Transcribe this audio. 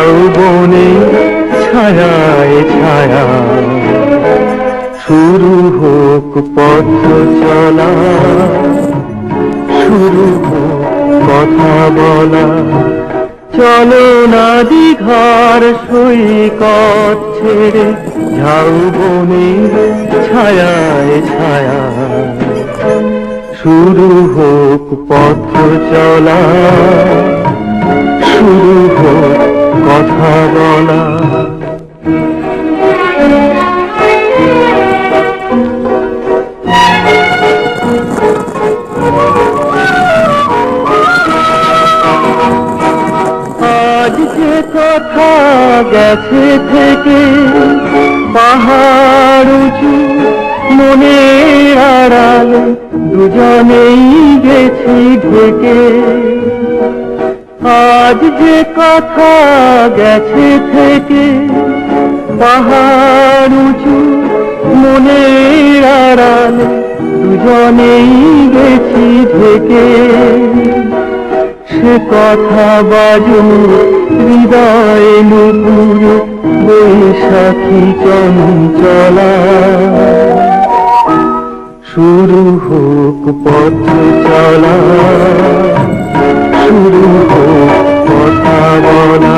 যৌবনে ছায়ায় ছায়া শুরু হোক পথ চলা, শুরু হোক কথা বলা। চলো না দীঘার সৈকত ছেড়ে যৌবনে ছায়ায় ছায়া শুরু হোক পথ চলা, শুরু হোক কথা বলা। আজ যে কথা গেছে থেকে পাহাড় উঁচু মনের আড়ালে দুজনেই গেছি ঢেকে। আজ যে কথা গেছে থেকে পাহাড় উঁচু মনের আড়ালে দুজনেই গেছি ঢেকে। সে কথা বাজু হৃদয় নুপুর বৈশাখী চঞ্চলা। শুরু হোক পথ চলা, শুরু হোক কথা বলা।